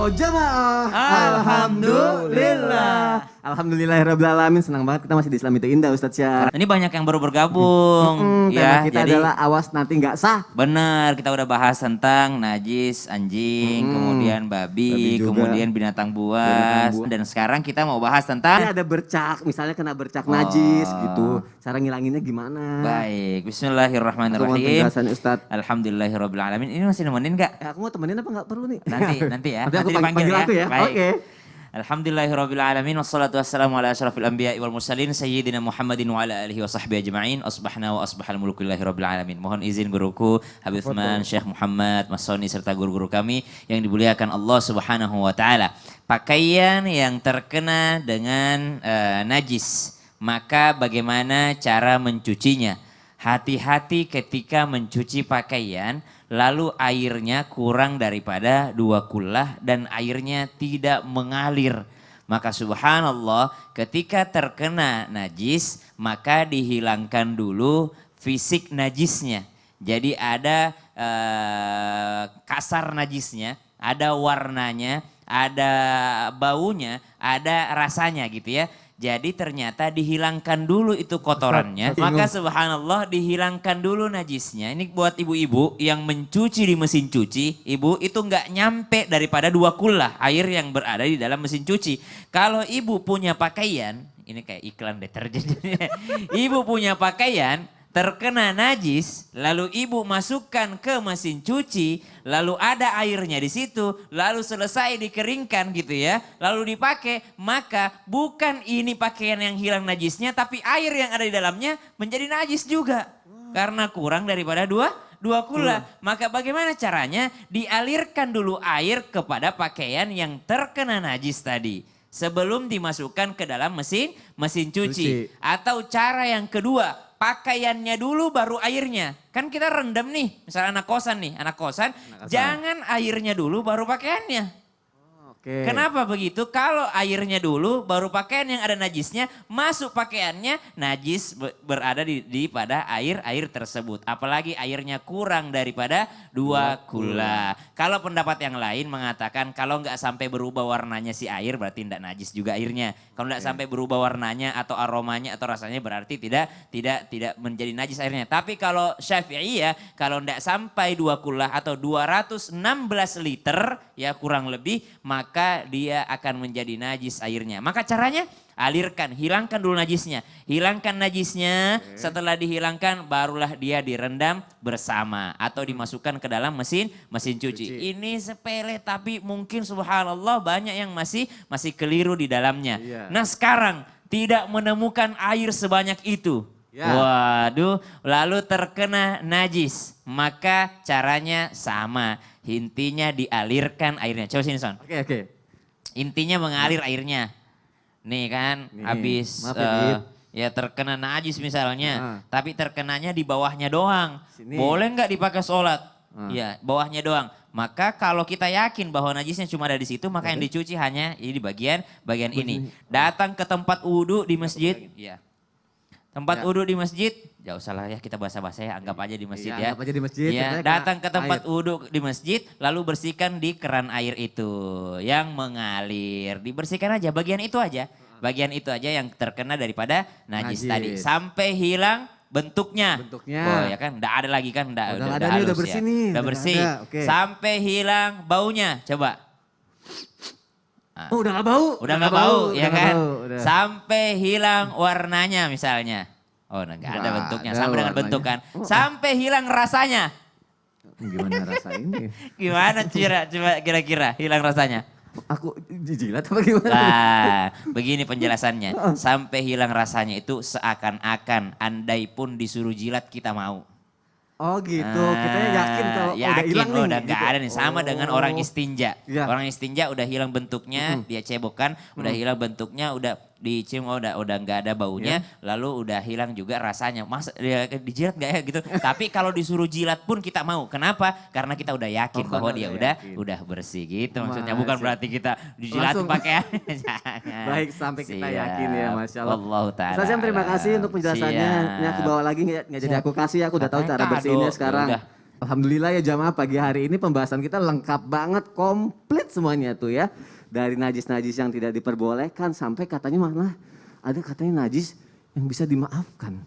Oh jamaah, Alhamdulillah. Alhamdulillahirrabbilalamin, senang banget kita masih di Islam itu Indah Ustadz Syah. Ini banyak yang baru bergabung Tema kita jadi adalah awas nanti nggak sah. benar kita udah bahas tentang najis, anjing, kemudian Babi babi, juga. kemudian binatang buas, dan sekarang kita mau bahas Ini tentang ada bercak, misalnya kena bercak najis gitu. Cara ngilanginnya gimana? baik. Aku mohon Bismillahirrahmanirrahim. penjelasan Ustadz. Alhamdulillahirrabbilalamin. Ini masih nemenin nggak? Aku mau temenin apa nggak perlu nih? Nanti ya. Nanti aku Nanti dipanggil panggil aku ya. Baik. Oke. Alhamdulillahirrabbilalamin wassalatu wassalamu ala asyrafil anbiya'i wal mursalin sayyidina Muhammadin wa ala alihi wa sahbihi ajma'in asbahna wa asbahal mulku lillahi rabbil alamin. Mohon izin guruku Habib Utsman, Syekh Muhammad, Mas Soni serta guru-guru kami yang dimuliakan Allah Subhanahu wa taala. Pakaian yang terkena dengan najis, maka bagaimana cara mencucinya? Hati-hati ketika mencuci pakaian, lalu airnya kurang daripada 2 kullah dan airnya tidak mengalir. Maka subhanallah ketika terkena najis, maka dihilangkan dulu fisik najisnya. Jadi ada kasar najisnya, ada warnanya, ada baunya, ada rasanya gitu ya. Jadi ternyata dihilangkan dulu itu kotorannya. Maka subhanallah dihilangkan dulu najisnya. Ini buat ibu-ibu yang mencuci di mesin cuci. Ibu itu nggak nyampe daripada 2 kullah air yang berada di dalam mesin cuci. Kalau ibu punya pakaian, ini kayak iklan deterjen. Ibu punya pakaian terkena najis, lalu ibu masukkan ke mesin cuci, lalu ada airnya di situ, lalu selesai dikeringkan gitu ya, lalu dipakai, maka bukan ini pakaian yang hilang najisnya, tapi air yang ada di dalamnya menjadi najis juga. Karena kurang daripada dua kullah. Maka bagaimana caranya? Dialirkan dulu air kepada pakaian yang terkena najis tadi, sebelum dimasukkan ke dalam mesin cuci. Atau cara yang kedua, pakaiannya dulu baru airnya. Kan kita rendam nih, misalnya anak kosan, jangan airnya dulu baru pakaiannya. Oke. Kenapa begitu? Kalau airnya dulu baru pakaian yang ada najisnya, masuk pakaiannya, najis berada di pada air tersebut. Apalagi airnya kurang daripada 2 kullah. Kalau pendapat yang lain mengatakan kalau nggak sampai berubah warnanya si air berarti tidak najis juga airnya. Kalau nggak sampai berubah warnanya atau aromanya atau rasanya berarti tidak menjadi najis airnya. Tapi kalau Syafi'iyah, kalau nggak sampai 2 kullah atau 216 liter ya kurang lebih, maka dia akan menjadi najis airnya. Maka caranya alirkan, hilangkan dulu najisnya. Hilangkan najisnya, setelah dihilangkan barulah dia direndam bersama atau dimasukkan ke dalam mesin cuci. Ini sepele tapi mungkin subhanallah banyak yang masih keliru di dalamnya. Nah sekarang tidak menemukan air sebanyak itu. Waduh, lalu terkena najis. Maka caranya sama. Intinya dialirkan airnya. Coba sini Son. Oke. Intinya mengalir airnya. Nih kan habis ya terkena najis misalnya. Tapi terkenanya di bawahnya doang. Sini. Boleh nggak dipakai sholat? Ya bawahnya doang. Maka kalau kita yakin bahwa najisnya cuma ada di situ, maka yang dicuci hanya ini bagian ini. Datang ke tempat wudhu di masjid. Ya. Tempat wudhu di masjid, jauh salah ya kita bahasa-bahasa ya, anggap aja di masjid ya. Anggap aja di masjid. Ya, datang ke tempat wudhu di masjid, lalu bersihkan di keran air itu yang mengalir. Dibersihkan aja, bagian itu aja yang terkena daripada najis tadi. Sampai hilang bentuknya. Oh ya kan, udah ada lagi kan, udah halus udah bersih ya. nih. Udah bersih. Sampai hilang baunya, coba. Oh udah gak bau. Udah gak bau ya kan. Sampai hilang warnanya misalnya. Oh gak ada bentuknya sama dengan bentuk kan. Sampai hilang rasanya. Gimana rasa ini? Gimana coba kira-kira hilang rasanya? Aku jilat apa gimana? Nah begini penjelasannya. Sampai hilang rasanya itu seakan-akan andai pun disuruh jilat kita mau. Oh gitu, kita yakin kalau udah hilang nih. Udah gak gitu. ada nih, sama dengan orang istinja. Iya. Orang istinja udah hilang bentuknya, dia cebokan, udah hilang bentuknya, udah dicium udah nggak ada baunya, lalu udah hilang juga rasanya. Mas dijilat nggak ya gitu? Tapi kalau disuruh jilat pun kita mau. Kenapa? Karena kita udah yakin bahwa dia udah bersih gitu. Maksudnya bukan berarti kita dijilat pakaian. Baik sampai kita yakin ya, Masya Allah. Allah Ta'ala. Ustaz Syam terima kasih untuk penjelasannya. Ini aku bawa lagi nggak jadi aku kasih, aku udah tahu cara bersihinnya sekarang. Alhamdulillah ya jamaah, pagi hari ini pembahasan kita lengkap banget, komplit semuanya tuh ya. Dari najis-najis yang tidak diperbolehkan sampai katanya malah ada katanya najis yang bisa dimaafkan.